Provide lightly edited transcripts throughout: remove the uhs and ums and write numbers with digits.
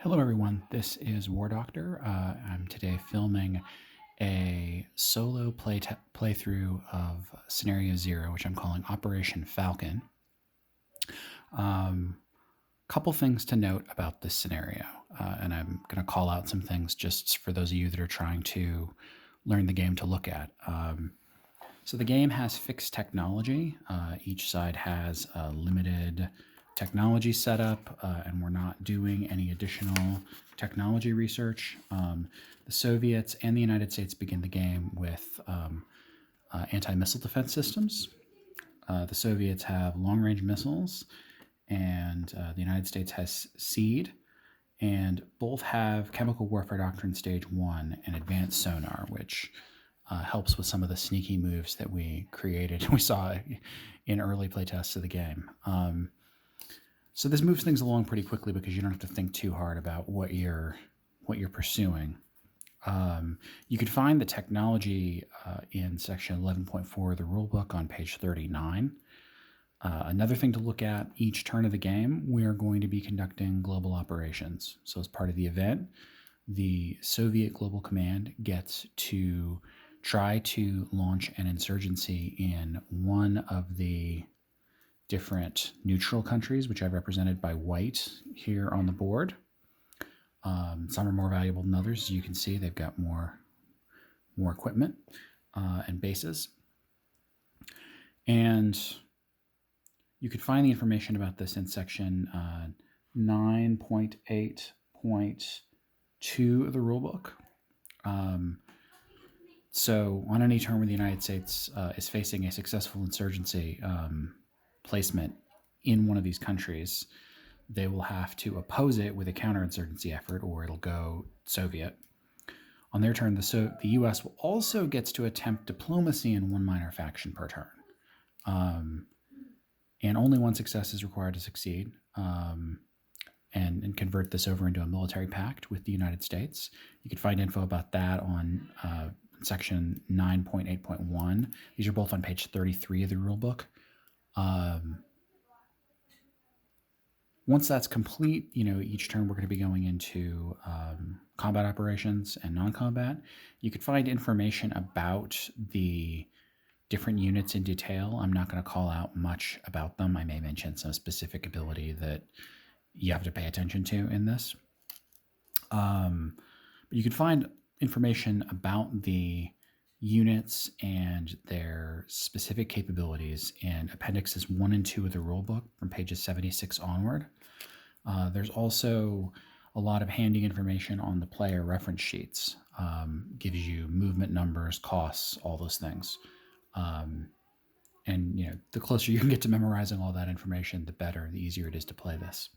Hello, everyone. This is War Doctor. I'm today filming a solo playthrough of Scenario Zero, which I'm calling Operation Falcon. Couple things to note about this scenario, and I'm going to call out some things just for those of you that are trying to learn the game to look at. So the game has fixed technology. Each side has a limited technology setup, and we're not doing any additional technology research. The Soviets and the United States begin the game with anti-missile defense systems. The Soviets have long-range missiles, and the United States has SEED, and both have Chemical Warfare Doctrine Stage 1 and Advanced Sonar, which helps with some of the sneaky moves that we created, we saw in early playtests of the game. So this moves things along pretty quickly because you don't have to think too hard about what you're pursuing. You can find the technology in section 11.4 of the rulebook on page 39. Another thing to look at each turn of the game, we are going to be conducting global operations. So as part of the event, the Soviet Global Command gets to try to launch an insurgency in one of the different neutral countries, which I've represented by white here on the board. Some are more valuable than others. As you can see, they've got more equipment and bases. And you could find the information about this in section 9.8.2 of the rulebook. So on any turn where the United States is facing a successful insurgency placement in one of these countries, they will have to oppose it with a counterinsurgency effort, or it'll go Soviet. On their turn, the U.S. will also gets to attempt diplomacy in one minor faction per turn. And only one success is required to succeed, and convert this over into a military pact with the United States. You can find info about that on section 9.8.1. These are both on page 33 of the rulebook. Once that's complete, each turn we're going to be going into combat operations and non-combat. You could find information about the different units in detail. I'm not going to call out much about them. I may mention some specific ability that you have to pay attention to in this. But you can find information about the units and their specific capabilities in appendixes 1 and 2 of the rulebook from pages 76 onward. There's also a lot of handy information on the player reference sheets. Gives you movement numbers, costs, all those things. And the closer you can get to memorizing all that information, the better, the easier it is to play this.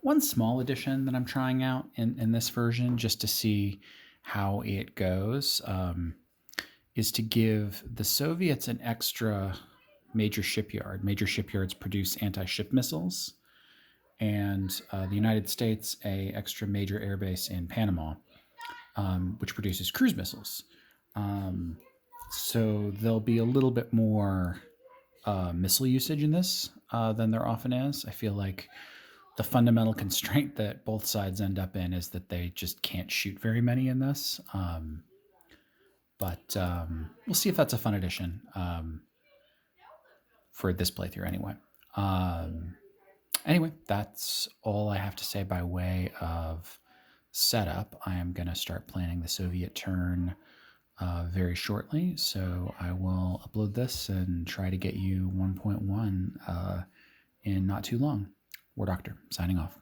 One small addition that I'm trying out in this version, just to see how it goes, is to give the Soviets an extra major shipyard. Major shipyards produce anti-ship missiles, and the United States a extra major airbase in Panama, which produces cruise missiles. So there'll be a little bit more missile usage in this than there often is. I feel like the fundamental constraint that both sides end up in is that they just can't shoot very many in this. But we'll see if that's a fun addition for this playthrough anyway. Anyway, that's all I have to say by way of setup. I am going to start planning the Soviet turn very shortly, so I will upload this and try to get you 1.1 in not too long. War Doctor, signing off.